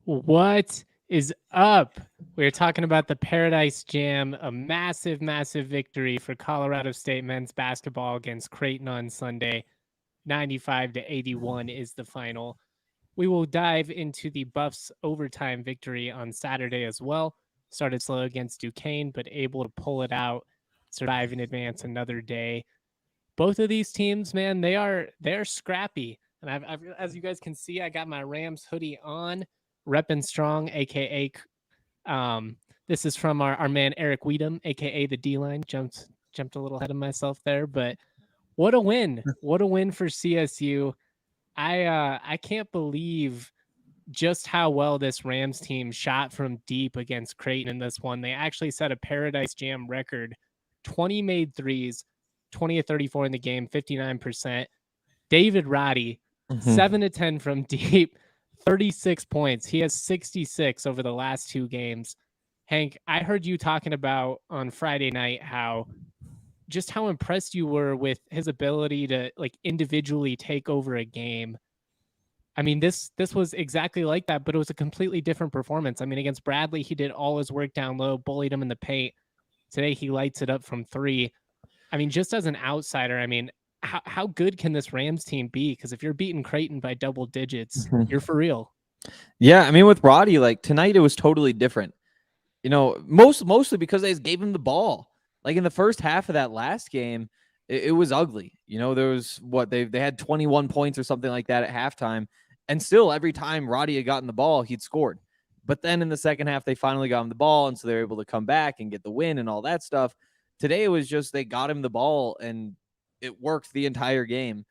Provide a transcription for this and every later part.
What is up? We're talking about the Paradise Jam, a massive, massive victory for Colorado State men's basketball against Creighton on Sunday. 95-81 is the final. We will dive into the Buffs' overtime victory on Saturday as well. Started slow against Duquesne, but able to pull it out, survive and advance another day. Both of these teams, man, they're scrappy. And I've as you guys can see, I got my Rams hoodie on, repping strong, aka this is from our man Eric Weedham, aka the D-line. Jumped a little ahead of myself there, but what a win. What a win for CSU. I can't believe just how well this Rams team shot from deep against Creighton in this one. They actually set a Paradise Jam record, 20 made threes, 20 of 34 in the game, 59%. David Roddy, 7 to 10 from deep, 36 points. He has 66 over the last two games. Hank, I heard you talking about on Friday night how impressed you were with his ability to like individually take over a game. I mean, this was exactly like that, but it was a completely different performance. I mean, against Bradley, he did all his work down low, bullied him in the paint. Today, he lights it up from three. I mean, just as an outsider, I mean, how good can this Rams team be? Because if you're beating Creighton by double digits, you're for real. Yeah, I mean, with Roddy, like tonight, it was totally different. You know, mostly because they just gave him the ball. Like in the first half of that last game, it was ugly. You know, there was they had 21 points or something like that at halftime, and still every time Roddy had gotten the ball, he'd scored. But then in the second half, they finally got him the ball, and so they were able to come back and get the win and all that stuff. Today, it was just they got him the ball, and it worked the entire game.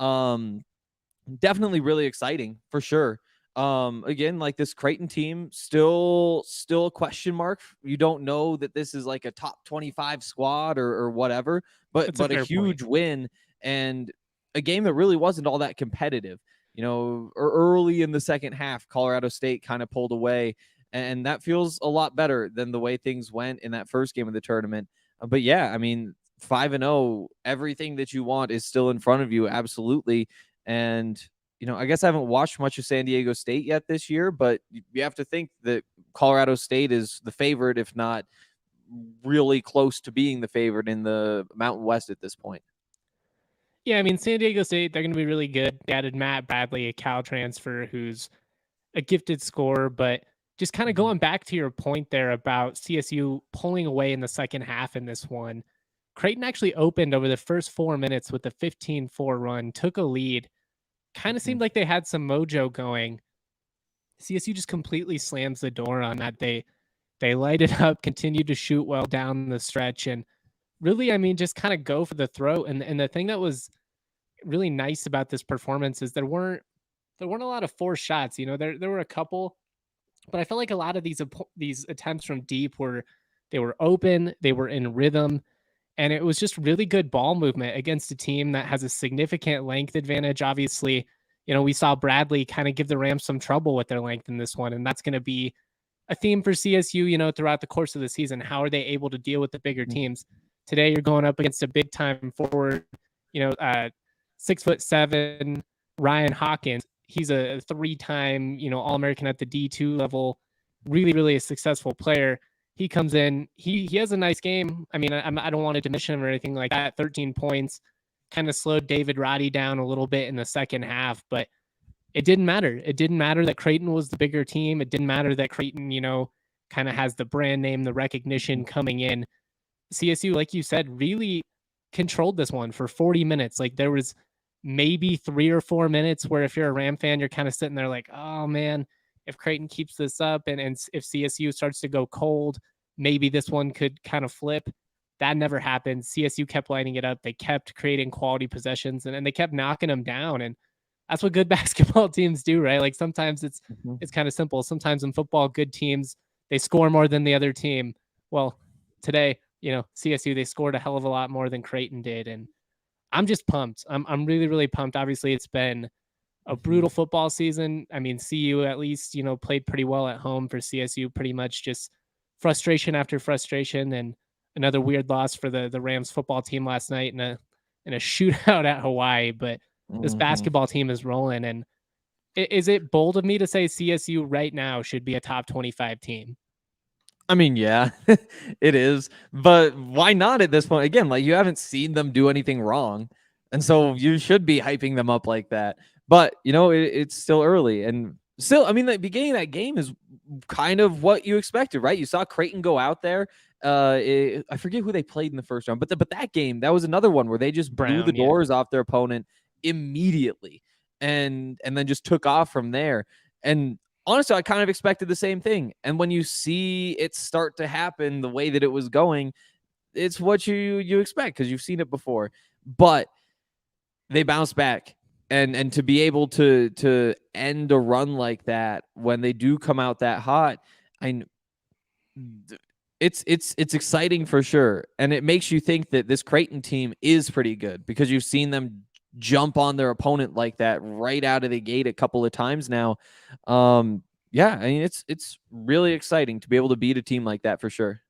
Definitely really exciting for sure. Again, like this Creighton team, still a question mark. You don't know that this is like a top 25 squad or whatever, but a huge win and a game that really wasn't all that competitive. You know, early in the second half, Colorado State kind of pulled away, and that feels a lot better than the way things went in that first game of the tournament. But yeah, I mean, 5-0, everything that you want is still in front of you, absolutely. And you know, I guess I haven't watched much of San Diego State yet this year, but you have to think that Colorado State is the favorite, if not really close to being the favorite in the Mountain West at this point. Yeah, I mean, San Diego State, they're going to be really good. They added Matt Bradley, a Cal transfer who's a gifted scorer, but just kind of going back to your point there about CSU pulling away in the second half in this one, Creighton actually opened over the first 4 minutes with a 15-4 run, took a lead, kind of seemed like they had some mojo going. CSU just completely slams the door on that. They light it up, continue to shoot well down the stretch, and really, I mean, just kind of go for the throat. And the thing that was really nice about this performance is there weren't a lot of forced shots. You know, there were a couple, but I felt like a lot of these attempts from deep were open, they were in rhythm. And it was just really good ball movement against a team that has a significant length advantage. Obviously, you know, we saw Bradley kind of give the Rams some trouble with their length in this one. And that's going to be a theme for CSU, you know, throughout the course of the season. How are they able to deal with the bigger teams? Today, you're going up against a big time forward, you know, 6'7" Ryan Hawkins. He's a 3-time, you know, All-American at the D2 level, really, really a successful player. He comes in, he has a nice game. I mean, I don't want to diminish him or anything like that. 13 points, kind of slowed David Roddy down a little bit in the second half, but it didn't matter. It didn't matter that Creighton was the bigger team. It didn't matter that Creighton, you know, kind of has the brand name, the recognition coming in. CSU, like you said, really controlled this one for 40 minutes. Like there was maybe 3 or 4 minutes where if you're a Ram fan, you're kind of sitting there like, oh man, if Creighton keeps this up and if CSU starts to go cold, maybe this one could kind of flip. That never happened. CSU kept lighting it up. They kept creating quality possessions and they kept knocking them down. And that's what good basketball teams do, right? Like sometimes it's kind of simple. Sometimes in football, good teams, they score more than the other team. Well, today, you know, CSU, they scored a hell of a lot more than Creighton did. And I'm just pumped. I'm really, really pumped. Obviously, it's been a brutal football season. I mean, CU at least, you know, played pretty well at home. For CSU, pretty much just frustration after frustration, and another weird loss for the Rams football team last night in a shootout at Hawaii. But this basketball team is rolling, and Is it bold of me to say CSU right now should be a top 25 team? I mean, yeah, it is, but why not at this point? Again, like you haven't seen them do anything wrong, and so you should be hyping them up like that. But it's still early, and still, I mean, the beginning of that game is kind of what you expected, right? You saw Creighton go out there. I forget who they played in the first round, but that game, that was another one where they just blew the doors off their opponent immediately, and then just took off from there. And honestly, I kind of expected the same thing. And when you see it start to happen the way that it was going, it's what you expect because you've seen it before. But they bounce back. And to be able to end a run like that when they do come out that hot, it's exciting for sure. And it makes you think that this Creighton team is pretty good because you've seen them jump on their opponent like that right out of the gate a couple of times now. Yeah, I mean, it's really exciting to be able to beat a team like that for sure.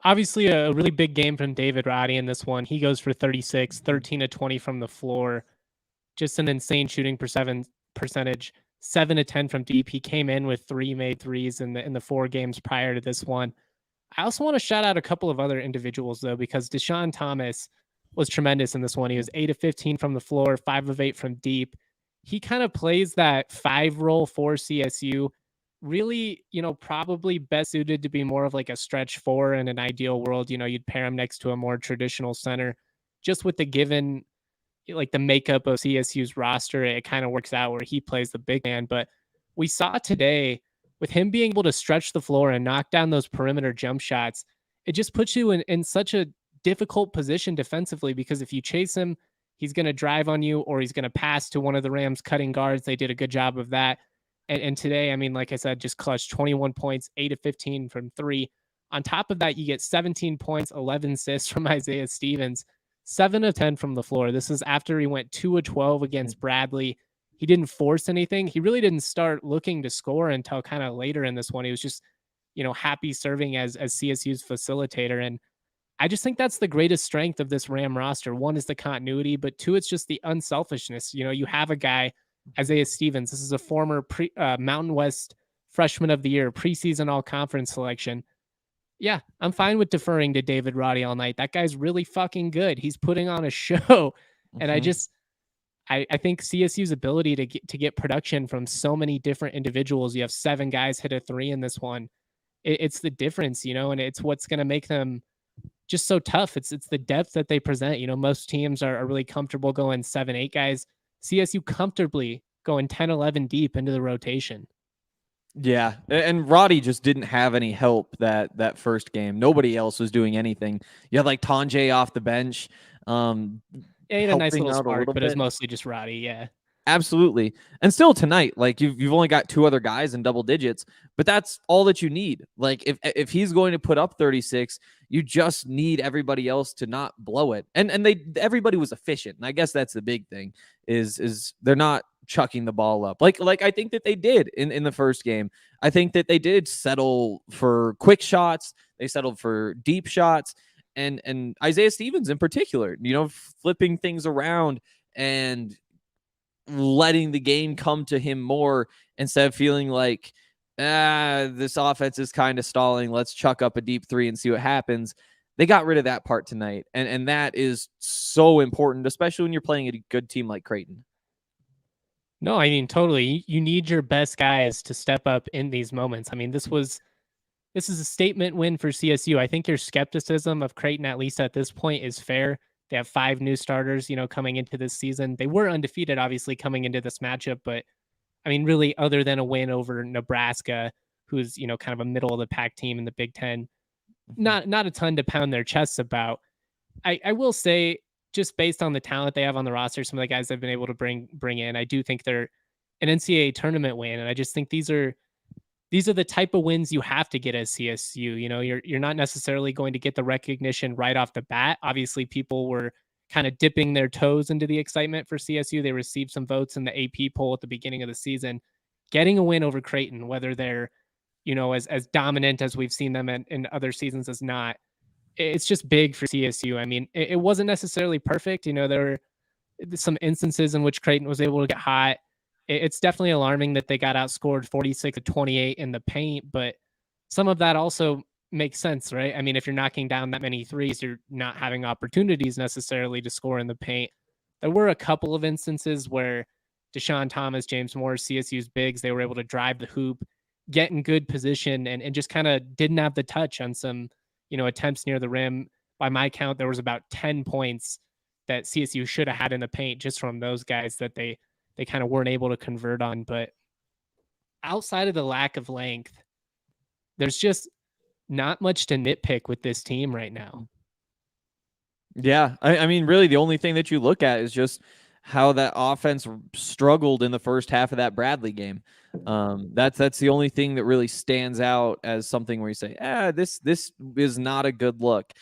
Obviously, a really big game from David Roddy in this one. He goes for 36, 13 to 20 from the floor. Just an insane shooting percentage. 7 to 10 from deep. He came in with 3 made threes in the 4 games prior to this one. I also want to shout out a couple of other individuals though, because Deshaun Thomas was tremendous in this one. He was 8 of 15 from the floor, 5 of 8 from deep. He kind of plays that 5 role for CSU. Really, probably best suited to be more of like a stretch 4 in an ideal world. You'd pair him next to a more traditional center. Just with the given, like the makeup of CSU's roster, it kind of works out where he plays the big man. But we saw today with him being able to stretch the floor and knock down those perimeter jump shots, it just puts you in such a difficult position defensively because if you chase him, he's going to drive on you or he's going to pass to one of the Rams cutting guards. They did a good job of that. And today, I mean, like I said, just clutched 21 points, 8 of 15 from 3. On top of that, you get 17 points, 11 assists from Isaiah Stevens, 7 of 10 from the floor. This is after he went 2 of 12 against Bradley. He didn't force anything. He really didn't start looking to score until kind of later in this one. He was just, happy serving as CSU's facilitator. And I just think that's the greatest strength of this Ram roster. One is the continuity, but 2, it's just the unselfishness. You have a guy, Isaiah Stevens. This is a former Mountain West Freshman of the Year, preseason all-conference selection. Yeah, I'm fine with deferring to David Roddy all night. That guy's really fucking good. He's putting on a show. And I think CSU's ability to get production from so many different individuals. You have 7 guys hit a 3 in this one. It's the difference, and it's what's going to make them just so tough. It's the depth that they present. Most teams are really comfortable going 7, 8 guys. CSU comfortably going 10, 11 deep into the rotation. Yeah, and Roddy just didn't have any help that first game. Nobody else was doing anything. You had like Tanjay off the bench. Yeah, he had a nice little spark, but it was mostly just Roddy. Yeah, absolutely. And still tonight, like you've only got 2 other guys in double digits, but that's all that you need. Like if he's going to put up 36, you just need everybody else to not blow it. And everybody was efficient. And I guess that's the big thing is they're not chucking the ball up like I think that they did in the first game. I think that they did settle for quick shots. They settled for deep shots, and Isaiah Stevens in particular, flipping things around and letting the game come to him more instead of feeling like this offense is kind of stalling. Let's chuck up a deep 3 and see what happens. They got rid of that part tonight, and that is so important, especially when you're playing a good team like Creighton. No, I mean, totally. You need your best guys to step up in these moments. I mean, this is a statement win for CSU. I think your skepticism of Creighton, at least at this point, is fair. They have 5 new starters, coming into this season. They were undefeated, obviously, coming into this matchup. But, I mean, really, other than a win over Nebraska, who's, kind of a middle of the pack team in the Big Ten, not a ton to pound their chests about. I will say, just based on the talent they have on the roster, some of the guys they've been able to bring in, I do think they're an NCAA tournament win. And I just think these are the type of wins you have to get as CSU. You're not necessarily going to get the recognition right off the bat. Obviously, people were kind of dipping their toes into the excitement for CSU. They received some votes in the AP poll at the beginning of the season. Getting a win over Creighton, whether they're, as dominant as we've seen them in other seasons as not, it's just big for CSU. I mean, it wasn't necessarily perfect. There were some instances in which Creighton was able to get hot. it's definitely alarming that they got outscored 46-28 in the paint, but some of that also makes sense, right? I mean, if you're knocking down that many threes, you're not having opportunities necessarily to score in the paint. There were a couple of instances where Deshaun Thomas, James Morris, CSU's bigs, they were able to drive the hoop, get in good position, and just kind of didn't have the touch on some, attempts near the rim. By my count, there was about 10 points that CSU should have had in the paint just from those guys that they kind of weren't able to convert on. But outside of the lack of length, there's just not much to nitpick with this team right now. Yeah. I mean, really, the only thing that you look at is just how that offense struggled in the first half of that Bradley game. That's the only thing that really stands out as something where you say, this is not a good look.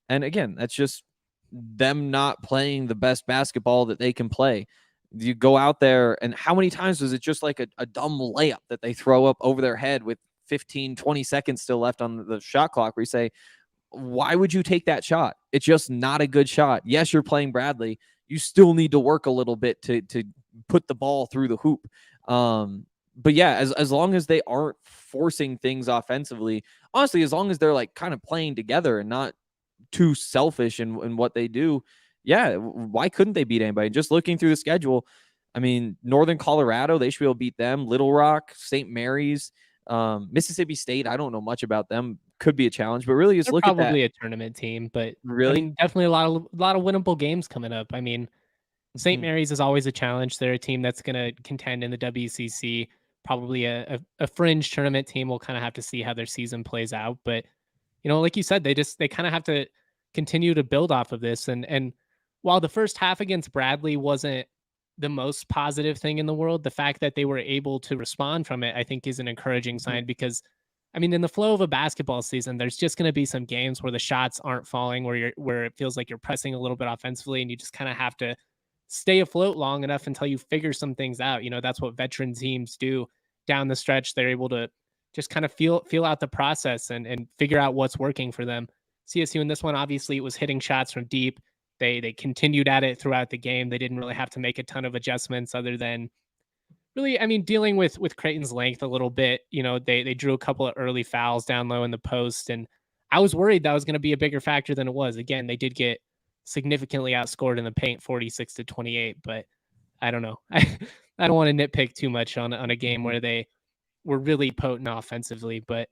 And again, that's just them not playing the best basketball that they can play. You go out there, and how many times was it just like a dumb layup that they throw up over their head with 15, 20 seconds still left on the shot clock, where you say, why would you take that shot? It's just not a good shot. Yes, you're playing Bradley. You still need to work a little bit to put the ball through the hoop. But yeah, as long as they aren't forcing things offensively, honestly, as long as they're like kind of playing together and not too selfish in what they do, yeah, why couldn't they beat anybody? Just looking through the schedule, I mean, Northern Colorado, they should be able to beat them. Little Rock, St. Mary's, Mississippi State, I don't know much about them. Could be a challenge, but really just They're look at that. Probably a tournament team, but really, I mean, definitely a lot of winnable games coming up. I mean, St. Mary's is always a challenge. They're a team that's going to contend in the WCC. Probably a fringe tournament team. We'll kind of have to see how their season plays out. But, like you said, they kind of have to continue to build off of this. And while the first half against Bradley wasn't the most positive thing in the world, the fact that they were able to respond from it, I think, is an encouraging sign because, I mean, in the flow of a basketball season, there's just going to be some games where the shots aren't falling, where it feels like you're pressing a little bit offensively, and you just kind of have to stay afloat long enough until you figure some things out. That's what veteran teams do down the stretch. They're able to just kind of feel out the process and figure out what's working for them. CSU in this one, obviously, it was hitting shots from deep. They continued at it throughout the game. They didn't really have to make a ton of adjustments other than really, I mean, dealing with Creighton's length a little bit. They drew a couple of early fouls down low in the post, and I was worried that was going to be a bigger factor than it was. Again, they did get significantly outscored in the paint, 46-28, but I don't know. I don't want to nitpick too much on a game where they were really potent offensively, but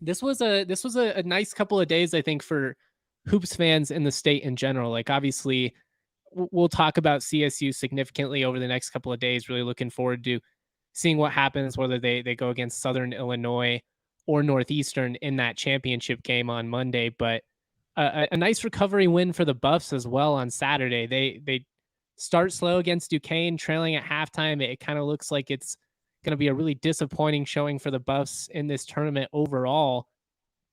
this was a nice couple of days, I think, for hoops fans in the state in general. Like, obviously, we'll talk about CSU significantly over the next couple of days. Really looking forward to seeing what happens, whether they go against Southern Illinois or Northeastern in that championship game on Monday. But a nice recovery win for the Buffs as well on Saturday. They start slow against Duquesne, trailing at halftime. It kind of looks like it's going to be a really disappointing showing for the Buffs in this tournament overall.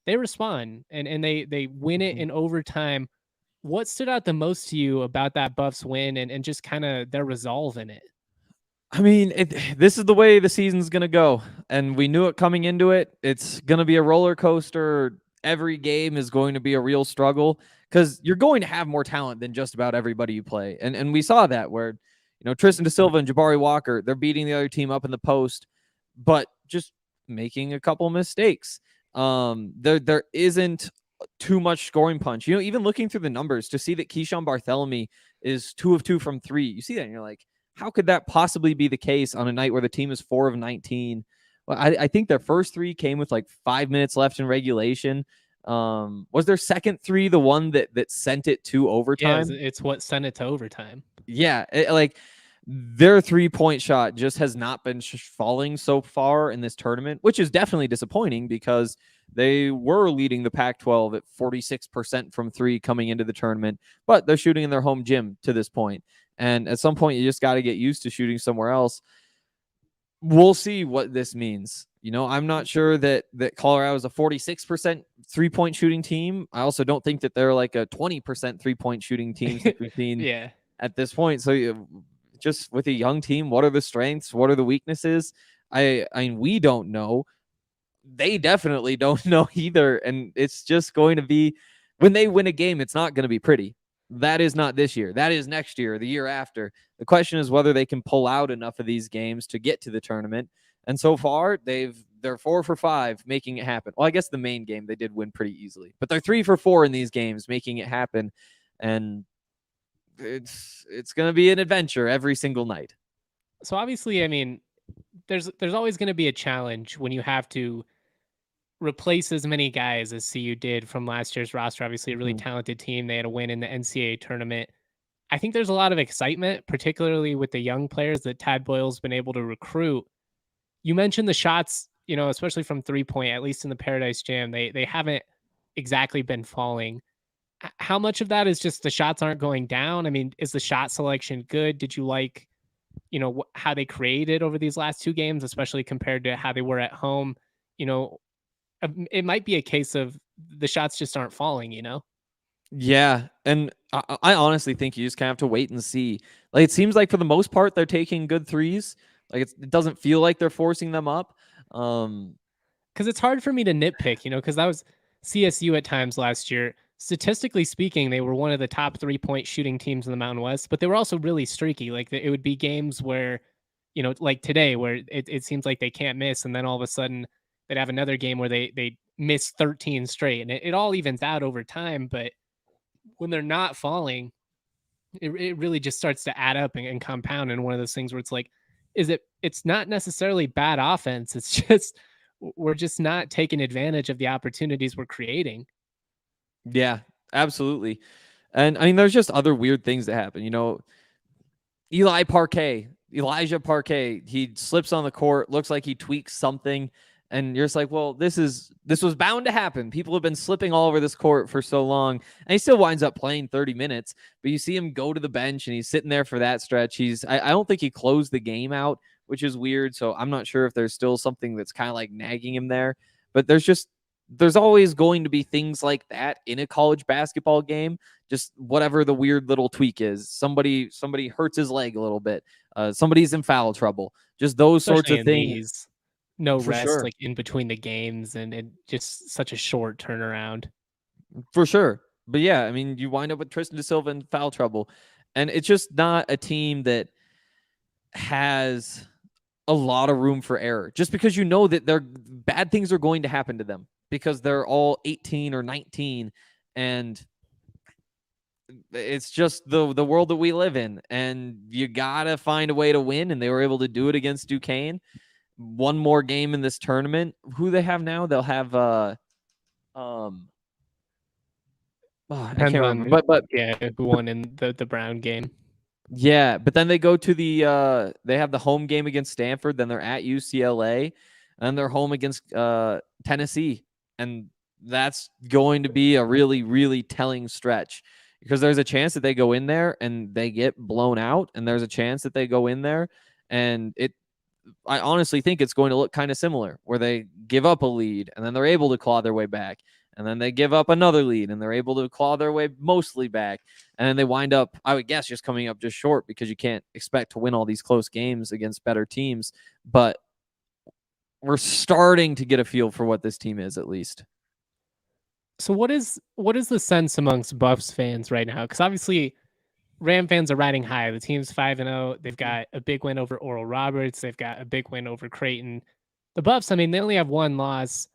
They respond and they win it in overtime. What stood out the most to you about that Buffs win and just kind of their resolve in it? I mean, this is the way the season's going to go. And we knew it coming into it. It's going to be a roller coaster. Every game is going to be a real struggle because you're going to have more talent than just about everybody you play. And we saw that where, Tristan Da Silva and Jabari Walker, they're beating the other team up in the post, but just making a couple mistakes. There isn't too much scoring punch. Even looking through the numbers to see that Keyshawn Barthélemy is 2 of 2 from 3. You see that and you're like, how could that possibly be the case on a night where the team is 4 of 19? Well, I think their first 3 came with like 5 minutes left in regulation. Was their second 3 the one that sent it to overtime? Yeah, it's what sent it to overtime. Yeah, their 3-point shot just has not been falling so far in this tournament, which is definitely disappointing because they were leading the Pac-12 at 46% from 3 coming into the tournament, but they're shooting in their home gym to this point. And at some point, you just got to get used to shooting somewhere else. We'll see what this means. I'm not sure that Colorado is a 46% 3-point shooting team. I also don't think that they're like a 20% 3-point shooting team that we've seen at this point. So just with a young team, what are the strengths? What are the weaknesses? I mean, we don't know. They definitely don't know either. And it's just going to be, when they win a game, it's not going to be pretty. That is not this year. That is next year, the year after. The question is whether they can pull out enough of these games to get to the tournament. And so far, they're 4 for 5 making it happen. Well, I guess the main game they did win pretty easily, but they're 3 for 4 in these games making it happen. And it's going to be an adventure every single night. So obviously, I mean, there's always going to be a challenge when you have to replace as many guys as CU did from last year's roster. Obviously, a really talented team. They had a win in the NCAA tournament. I think there's a lot of excitement, particularly with the young players that Tad Boyle's been able to recruit. You mentioned the shots, you know, especially from 3-point, at least in the Paradise Jam, they haven't exactly been falling. How much of that is just the shots aren't going down? I mean, is the shot selection good? Did you like, you know, how they created over these last 2 games, especially compared to how they were at home? You know, it might be a case of the shots just aren't falling, you know? Yeah, and I honestly think you just kind of have to wait and see. Like, it seems like for the most part they're taking good threes. Like, it doesn't feel like they're forcing them up. Because it's hard for me to nitpick, you know, because that was CSU at times last year. Statistically speaking, they were one of the top 3-point shooting teams in the Mountain West, but they were also really streaky. Like, it would be games where, you know, like today, where it seems like they can't miss, and then all of a sudden they'd have another game where they miss 13 straight, and it all evens out over time. But when they're not falling, it really just starts to add up and compound. And one of those things where it's like, it's not necessarily bad offense. It's just, we're just not taking advantage of the opportunities we're creating. Yeah, absolutely. And I mean, there's just other weird things that happen. You know, Elijah Parquet, he slips on the court, looks like he tweaks something. And you're just like, well, this was bound to happen. People have been slipping all over this court for so long. And he still winds up playing 30 minutes. But you see him go to the bench and he's sitting there for that stretch. I don't think he closed the game out, which is weird. So I'm not sure if there's still something that's kind of like nagging him there. But there's always going to be things like that in a college basketball game. Just whatever the weird little tweak is. Somebody hurts his leg a little bit. Somebody's in foul trouble. Just those sorts of things. No rest, like in between the games, and it just such a short turnaround. For sure. But yeah, I mean, you wind up with Tristan Da Silva in foul trouble. And it's just not a team that has a lot of room for error. Just because you know that bad things are going to happen to them because they're all 18 or 19. And it's just the world that we live in. And you got to find a way to win. And they were able to do it against Duquesne. One more game in this tournament. Who they have now? They'll have I can't remember. But yeah, who won in the Brown game? Yeah, but then they go to they have the home game against Stanford, then they're at UCLA, and they're home against Tennessee, and that's going to be a really, really telling stretch because there's a chance that they go in there and they get blown out, and there's a chance that they go in there and I honestly think it's going to look kind of similar where they give up a lead and then they're able to claw their way back. And then they give up another lead and they're able to claw their way mostly back. And then they wind up, I would guess, just coming up just short because you can't expect to win all these close games against better teams. But we're starting to get a feel for what this team is, at least. So what is the sense amongst Buffs fans right now? Because obviously Ram fans are riding high. The team's 5-0. They've got a big win over Oral Roberts. They've got a big win over Creighton. The Buffs, I mean, they only have one loss.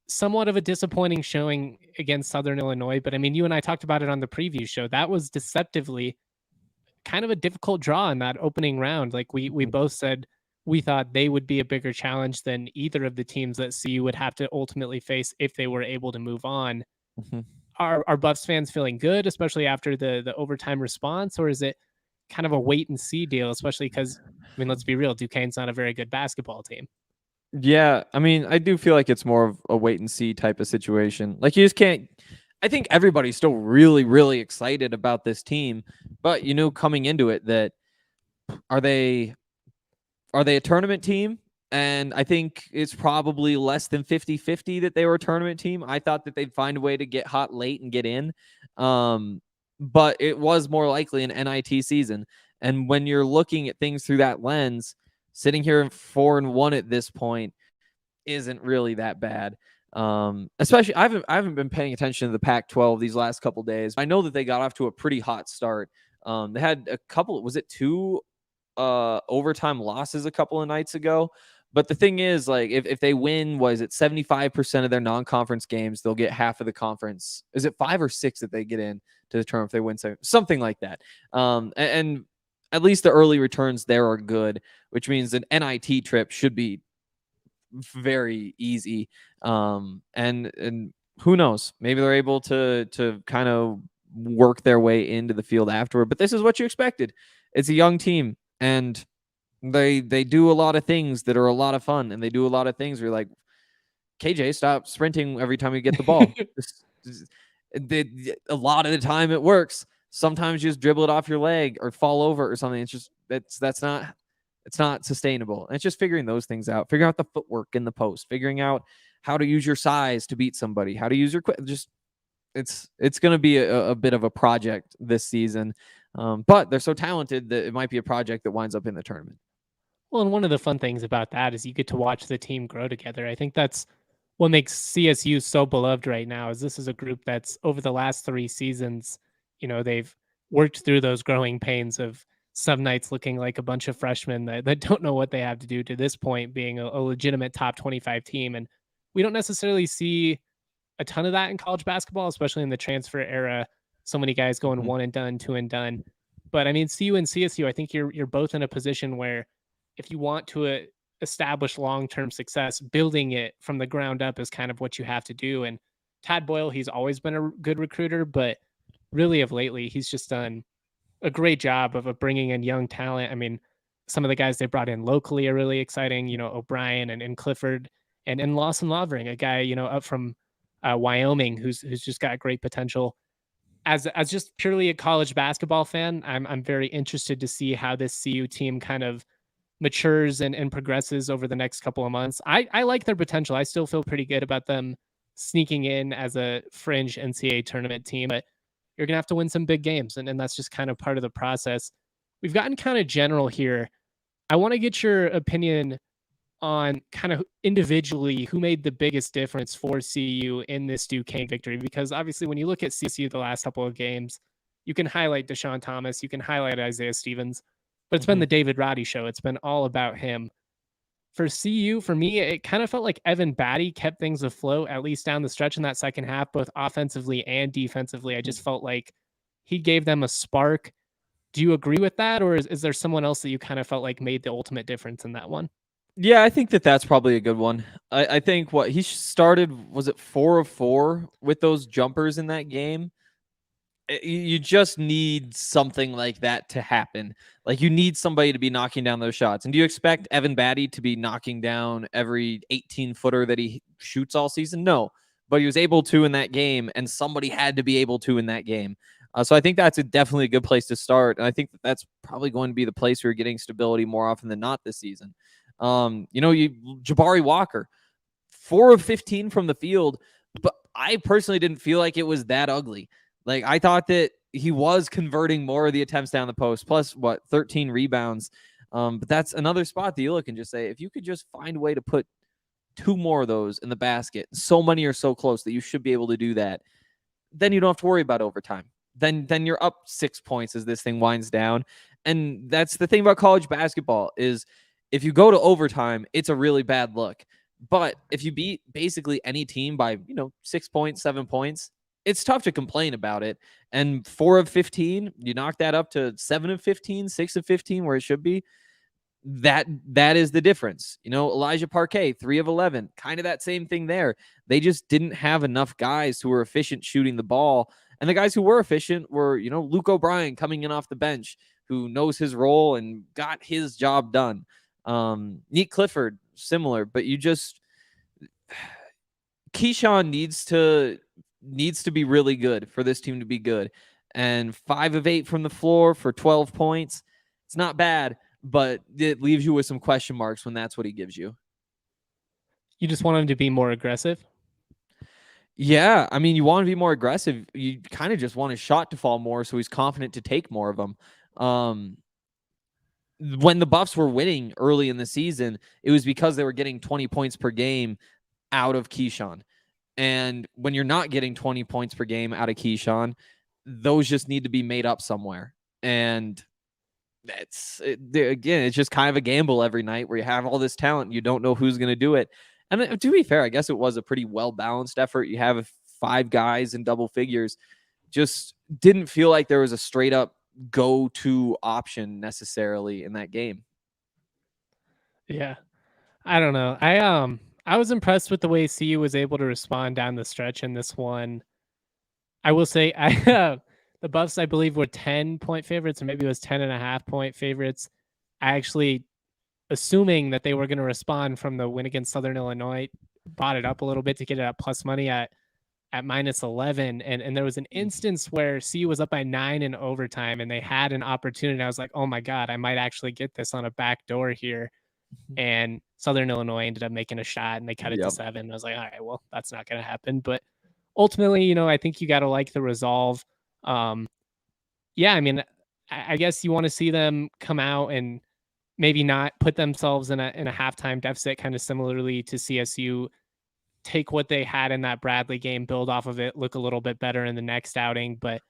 Somewhat of a disappointing showing against Southern Illinois. But I mean, you and I talked about it on the preview show. That was deceptively kind of a difficult draw in that opening round. Like we both said we thought they would be a bigger challenge than either of the teams that CU would have to ultimately face if they were able to move on. Mm-hmm. Are Buffs fans feeling good, especially after the overtime response, or is it kind of a wait and see deal, especially because, I mean, let's be real, Duquesne's not a very good basketball team. Yeah, I mean, I do feel like it's more of a wait and see type of situation. Like, you just can't, I think everybody's still really, really excited about this team, but you know, coming into it that are they a tournament team? And I think it's probably less than 50-50 that they were a tournament team. I thought that they'd find a way to get hot late and get in. But it was more likely an NIT season. And when you're looking at things through that lens, sitting here in 4-1 at this point isn't really that bad. Especially I haven't been paying attention to the Pac-12 these last couple days. I know that they got off to a pretty hot start. They had a couple, was it 2 overtime losses a couple of nights ago? But the thing is, like, if they win, was it 75% of their non-conference games, they'll get half of the conference. Is it 5 or 6 that they get in to determine if they win? Something like that. And at least the early returns there are good, which means an NIT trip should be very easy. And who knows? Maybe they're able to kind of work their way into the field afterward. But this is what you expected. It's a young team, and they do a lot of things that are a lot of fun, and they do a lot of things where you're like, KJ, stop sprinting every time you get the ball. A lot of the time it works. Sometimes you just dribble it off your leg or fall over or something. It's just it's not sustainable. And it's just figuring those things out, figuring out the footwork in the post, figuring out how to use your size to beat somebody, how to use your just it's going to be a bit of a project this season. But they're so talented that it might be a project that winds up in the tournament. Well, and one of the fun things about that is you get to watch the team grow together. I think that's what makes CSU so beloved right now. Is this is a group that's over the last 3 seasons, they've worked through those growing pains of some nights looking like a bunch of freshmen that don't know what they have to do to this point being a legitimate top 25 team. And we don't necessarily see a ton of that in college basketball, especially in the transfer era. So many guys going one and done, two and done. But I mean, CU and CSU, I think you're both in a position where if you want to establish long-term success, building it from the ground up is kind of what you have to do. And Tad Boyle, he's always been a good recruiter, but really of lately, he's just done a great job of bringing in young talent. I mean, some of the guys they brought in locally are really exciting, O'Brien and Clifford and Lawson Lovering, a guy, up from Wyoming, who's just got great potential. As just purely a college basketball fan, I'm very interested to see how this CU team kind of matures and progresses over the next couple of months. I like their potential. I still feel pretty good about them sneaking in as a fringe NCAA tournament team, but you're going to have to win some big games. And that's just kind of part of the process. We've gotten kind of general here. I want to get your opinion on kind of individually who made the biggest difference for CU in this Duquesne victory, because obviously when you look at CSU the last couple of games, you can highlight Deshaun Thomas, you can highlight Isaiah Stevens, but it's been the David Roddy show. It's been all about him. For CU, for me, it kind of felt like Evan Batty kept things afloat, at least down the stretch in that second half, both offensively and defensively. I just felt like he gave them a spark. Do you agree with that? Or is there someone else that you kind of felt like made the ultimate difference in that one? Yeah, I think that's probably a good one. I think what he started, was it 4 of 4 with those jumpers in that game? You just need something like that to happen. Like, you need somebody to be knocking down those shots. And do you expect Evan Batty to be knocking down every 18-footer that he shoots all season? No, but he was able to in that game, and somebody had to be able to in that game. So I think that's definitely a good place to start. And I think that's probably going to be the place where you're getting stability more often than not this season. Jabari Walker, 4 of 15 from the field, but I personally didn't feel like it was that ugly. Like, I thought that he was converting more of the attempts down the post, plus 13 rebounds. But that's another spot that you look and just say, if you could just find a way to put 2 more of those in the basket, so many are so close that you should be able to do that, then you don't have to worry about overtime. Then you're up 6 points as this thing winds down. And that's the thing about college basketball is if you go to overtime, it's a really bad look. But if you beat basically any team by, 6 points, 7 points, it's tough to complain about it. And 4 of 15, you knock that up to 7 of 15, 6 of 15, where it should be. That is the difference. Elijah Parquet, 3 of 11, kind of that same thing there. They just didn't have enough guys who were efficient shooting the ball. And the guys who were efficient were, Luke O'Brien coming in off the bench, who knows his role and got his job done. Neat Clifford, similar, but Keyshawn needs to be really good for this team to be good. And 5 of 8 from the floor for 12 points. It's not bad, but it leaves you with some question marks when that's what he gives you. You just want him to be more aggressive? Yeah, I mean, you want to be more aggressive. You kind of just want his shot to fall more so he's confident to take more of them. When the Buffs were winning early in the season, it was because they were getting 20 points per game out of Keyshawn. And when you're not getting 20 points per game out of Keyshawn, those just need to be made up somewhere. And again, it's just kind of a gamble every night where you have all this talent. You don't know who's going to do it. And to be fair, I guess it was a pretty well-balanced effort. You have 5 guys in double figures. Just didn't feel like there was a straight up go-to option necessarily in that game. Yeah. I don't know. I was impressed with the way CU was able to respond down the stretch in this one. I will say the Buffs, I believe, were 10-point favorites, or maybe it was 10.5-point favorites. I actually, assuming that they were going to respond from the win against Southern Illinois, bought it up a little bit to get it at plus money at -11. And there was an instance where CU was up by 9 in overtime and they had an opportunity. I was like, oh my God, I might actually get this on a back door here. And Southern Illinois ended up making a shot and they cut it to 7. I was like, all right, well, that's not going to happen. But ultimately, I think you got to like the resolve. Yeah, I mean, I guess you want to see them come out and maybe not put themselves in a halftime deficit, kind of similarly to CSU. Take what they had in that Bradley game, build off of it, look a little bit better in the next outing. But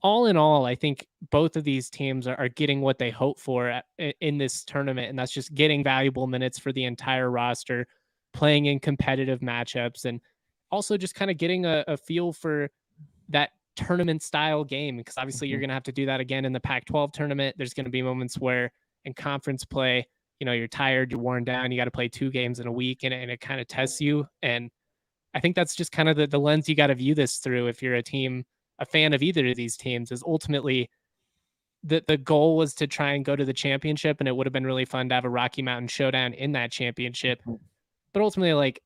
all in all, I think both of these teams are getting what they hope for in this tournament, and that's just getting valuable minutes for the entire roster, playing in competitive matchups, and also just kind of getting a feel for that tournament style game, because obviously you're going to have to do that again in the Pac-12 tournament. There's going to be moments where in conference play, you're tired, you're worn down, you got to play 2 games in a week, and it kind of tests you. And I think that's just kind of the lens you got to view this through if you're a fan of either of these teams, is ultimately the goal was to try and go to the championship, and it would have been really fun to have a Rocky Mountain showdown in that championship. But ultimately, like,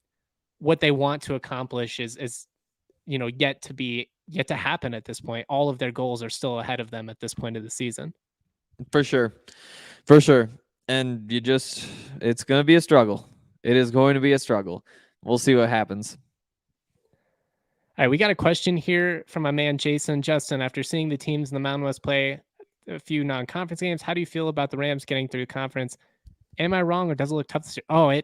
what they want to accomplish is yet to happen at this point. All of their goals are still ahead of them at this point of the season. For sure. And it's going to be a struggle. It is going to be a struggle. We'll see what happens. All right, we got a question here from my man Jason. Justin, after seeing the teams in the Mountain West play a few non-conference games, how do you feel about the Rams getting through the conference? Am I wrong, or does it look tough this year?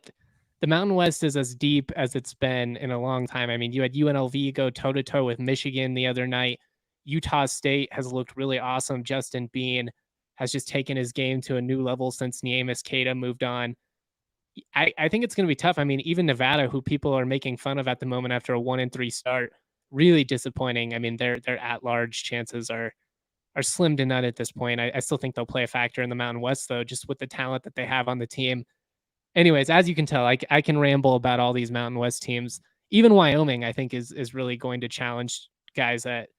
The Mountain West is as deep as it's been in a long time. I mean, you had UNLV go toe-to-toe with Michigan the other night. Utah State has looked really awesome. Justin Bean has just taken his game to a new level since Niemus Keita moved on. I think it's going to be tough. I mean, even Nevada, who people are making fun of at the moment after a 1-3 start, really disappointing. I mean, their at-large chances are slim to none at this point. I still think they'll play a factor in the Mountain West, though, just with the talent that they have on the team. Anyways, as you can tell, I can ramble about all these Mountain West teams. Even Wyoming, I think, is really going to challenge guys at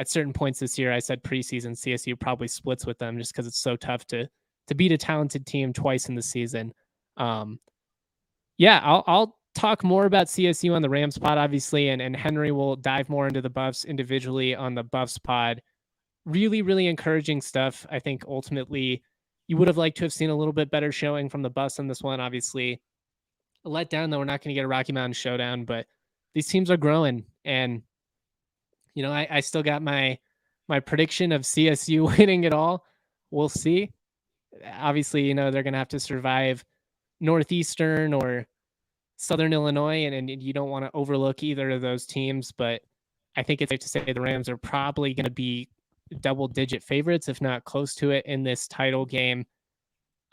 certain points this year. I said preseason CSU probably splits with them just because it's so tough to beat a talented team twice in the season. Yeah, I'll talk more about CSU on the Rams pod, obviously, and Henry will dive more into the Buffs individually on the Buffs pod. Really, really encouraging stuff. I think ultimately you would have liked to have seen a little bit better showing from the Buffs in this one. Obviously, a letdown, though. We're not going to get a Rocky Mountain showdown, but these teams are growing. And, I still got my prediction of CSU winning it all. We'll see. Obviously, they're going to have to survive Northeastern or Southern Illinois, and you don't want to overlook either of those teams. But I think it's safe to say the Rams are probably going to be double-digit favorites, if not close to it, in this title game.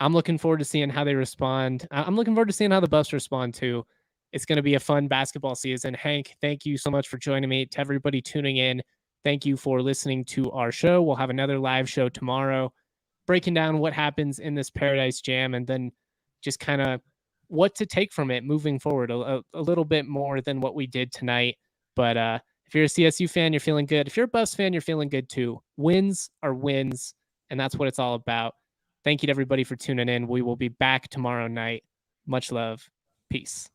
I'm looking forward to seeing how they respond. I'm looking forward to seeing how the Buffs respond too. It's going to be a fun basketball season. Hank, thank you so much for joining me. To everybody tuning in, thank you for listening to our show. We'll have another live show tomorrow, breaking down what happens in this Paradise Jam, and then just kind of what to take from it moving forward a little bit more than what we did tonight. But if you're a CSU fan, you're feeling good. If you're a Buffs fan, you're feeling good too. Wins are wins, and that's what it's all about. Thank you to everybody for tuning in. We will be back tomorrow night. Much love. Peace.